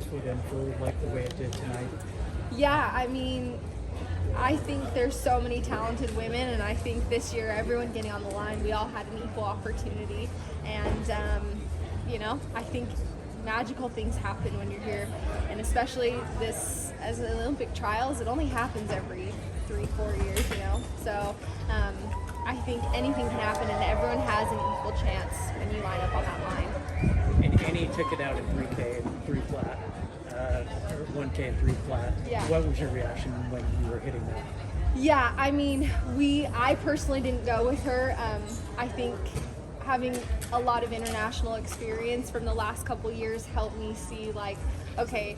gracefully to unfold like the way it did tonight? Yeah, I mean, I think there's so many talented women, and I think this year everyone getting on the line, we all had an equal opportunity. And, I think magical things happen when you're here. And especially this, as an Olympic trials, it only happens every 3-4 years, So I think anything can happen, and everyone has an equal chance when you line up on that line. And Annie took it out at 3K and 3 flat, or 1K and 3 flat. Yeah. What was your reaction when you were hitting that? Yeah, I mean, I personally didn't go with her. I think having a lot of international experience from the last couple years helped me see, like, okay,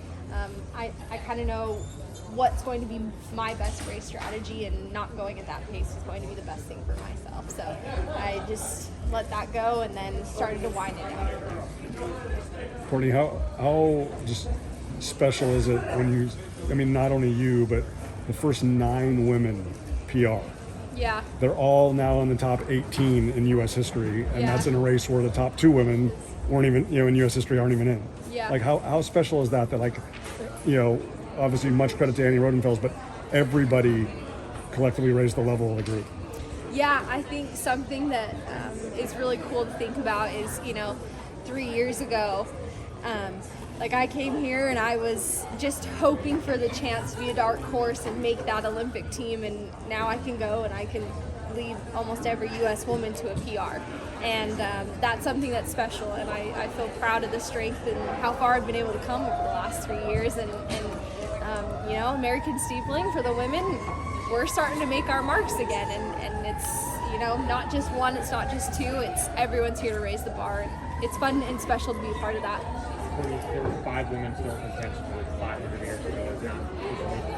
I kind of know what's going to be my best race strategy, and not going at that pace is going to be the best thing for myself. So I just let that go and then started to wind it down. Courtney, how just special is it when you, I mean, not only you, but the first 9 women PR? Yeah. They're all now in the top 18 in U.S. history, and that's in a race where the top 2 women weren't even, in U.S. history aren't even in. Yeah. Like, how special is that, like, obviously much credit to Annie Rodenfels, but everybody collectively raised the level of the group. Yeah, I think something that is really cool to think about is, 3 years ago, I came here and I was just hoping for the chance to be a dark horse and make that Olympic team, and now I can go and I can lead almost every U.S. woman to a PR. And that's something that's special, and I feel proud of the strength and how far I've been able to come over the last 3 years. And American steepling for the women, we're starting to make our marks again, and it's, not just one, it's not just 2, it's everyone's here to raise the bar, and it's fun and special to be a part of that. There were 5 women still in contention for 500 meters to go. It's now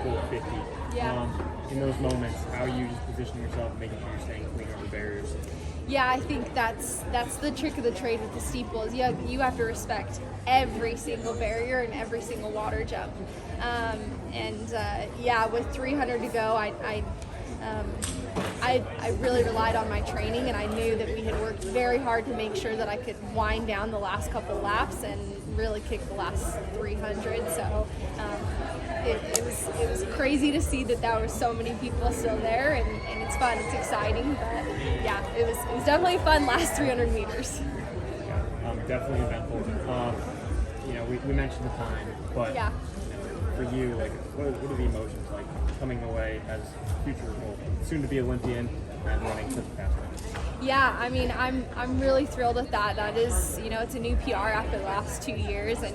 450. Yeah. In those moments, how are you just positioning yourself and making sure you're staying clean over barriers? Yeah, I think that's the trick of the trade with the steeple is you have to respect every single barrier and every single water jump. With 300 to go, I really relied on my training, and I knew that we had worked very hard to make sure that I could wind down the last couple laps and really kick the last 300. So it was crazy to see that there were so many people still there, and it's fun, it's exciting. But yeah, it was definitely fun last 300 meters. Definitely eventful. We mentioned the time, but for you, what are the emotions like coming away as soon to be Olympian and running such a fast race? Yeah, I mean, I'm really thrilled with that. That is, it's a new PR after the last 2 years, and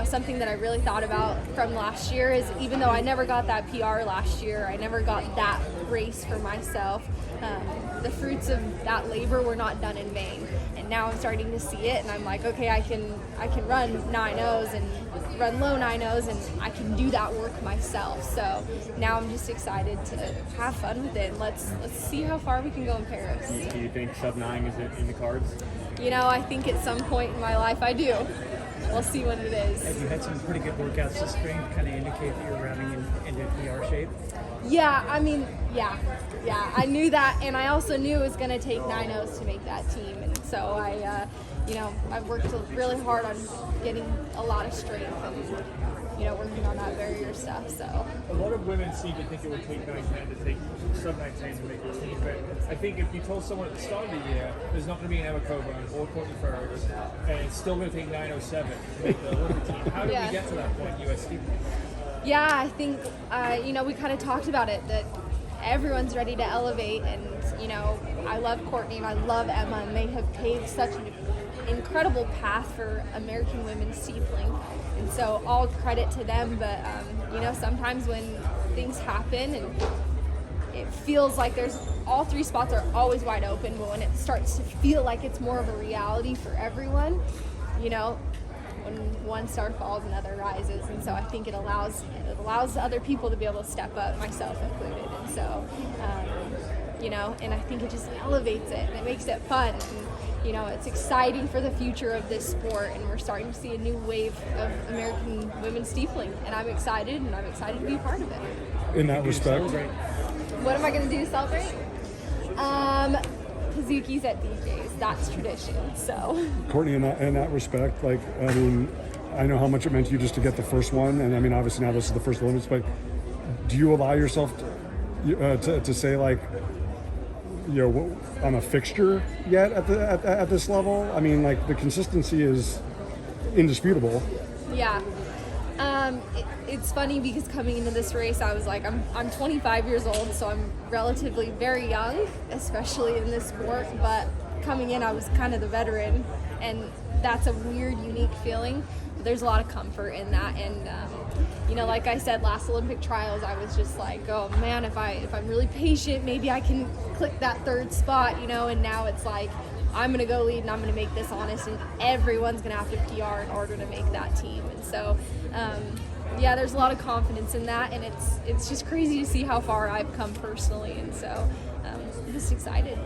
something that I really thought about from last year is, even though I never got that PR last year, I never got that race for myself. The fruits of that labor were not done in vain, and now I'm starting to see it, and I'm like, okay, I can run 9.0s and run low 9.0s, and I can do that work myself. So now I'm just excited to have fun with it, and let's see how far we can go in Paris. Do you think sub-9 is in the cards? I think at some point in my life I do. We'll see when it is. Have you had some pretty good workouts this spring to kind of indicate that you're rounding into PR shape? Yeah, I mean, yeah, I knew that, and I also knew it was going to take 9.0s to make that team, and so I've worked really hard on getting a lot of strength and, working on that barrier stuff, so. A lot of women seem to think it would take 9.10 to take sub-9.10 to make the team, but I think if you told someone at the start of the year there's not going to be an Emma Coburn or Courtney Ferris, and it's still going to take 9.07 to make the Olympic team, how did we get to that point, U.S. Steeple? Yeah, I think, we kind of talked about it, that everyone's ready to elevate, and, I love Courtney and I love Emma, and they have paved such an incredible path for American women steepling, and so all credit to them. But, sometimes when things happen and it feels like all 3 spots are always wide open, but when it starts to feel like it's more of a reality for everyone, when one star falls, another rises, and so I think it allows other people to be able to step up, myself included, and so and I think it just elevates it and it makes it fun, and it's exciting for the future of this sport, and we're starting to see a new wave of American women steepling, and I'm excited to be a part of it. In that respect, what am I going to do to celebrate? Kazuki's at DJ's. That's tradition. So. Courtney, in that respect, I know how much it meant to you just to get the first one, and I mean, obviously now this is the first Olympics, but do you allow yourself to say, like, you know, I'm a fixture yet at this level? I mean, like, the consistency is indisputable. Yeah. It's funny because coming into this race, I was like, I'm 25 years old, so I'm relatively very young, especially in this sport. But coming in, I was kind of the veteran, and that's a weird, unique feeling. But there's a lot of comfort in that, and you know, like I said, last Olympic trials, I was just like, oh man, if I'm really patient, maybe I can click that third spot, you know. And now it's like, I'm gonna go lead and I'm gonna make this honest, and everyone's gonna have to PR in order to make that team. And so yeah, there's a lot of confidence in that, and it's just crazy to see how far I've come personally, and so I'm just excited.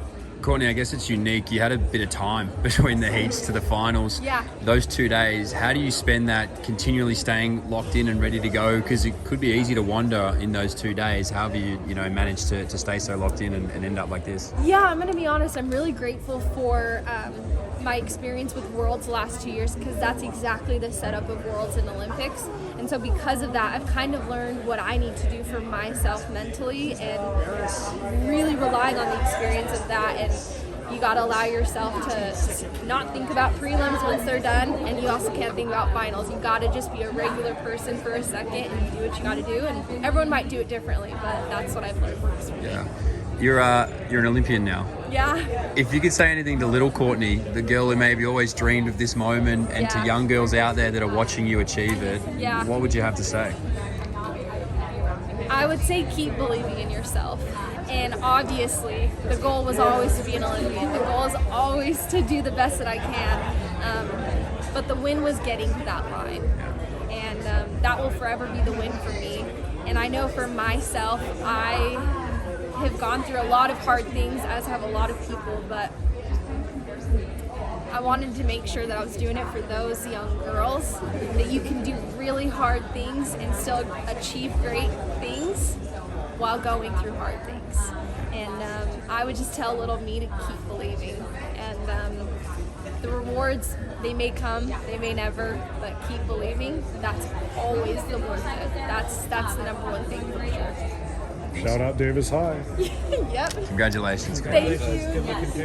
Courtney, I guess it's unique. You had a bit of time between the heats to the finals. Yeah. Those 2 days, how do you spend that continually staying locked in and ready to go? Because it could be easy to wander in those 2 days. How have you managed to stay so locked in and end up like this? Yeah, I'm going to be honest. I'm really grateful for my experience with Worlds the last 2 years, because that's exactly the setup of Worlds and Olympics. And so because of that, I've kind of learned what I need to do for myself mentally, and really relying on the experience of that. And you got to allow yourself to not think about prelims once they're done, and you also can't think about finals. You got to just be a regular person for a second, and you do what you got to do. And everyone might do it differently, but that's what I've learned works for me. Yeah. You're an Olympian now. Yeah. If you could say anything to little Courtney, the girl who maybe always dreamed of this moment, and to young girls out there that are watching you achieve it, what would you have to say? I would say keep believing in yourself. And obviously, the goal was always to be an Olympian. The goal is always to do the best that I can. But the win was getting to that line. And that will forever be the win for me. And I know for myself, I have gone through a lot of hard things, as have a lot of people, but I wanted to make sure that I was doing it for those young girls, that you can do really hard things and still achieve great things while going through hard things. And I would just tell little me to keep believing. And the rewards, they may come, they may never, but keep believing. That's always the worth it. That's the number one thing for sure. Shout out Davis High. Yep. Congratulations, guys. Thank you.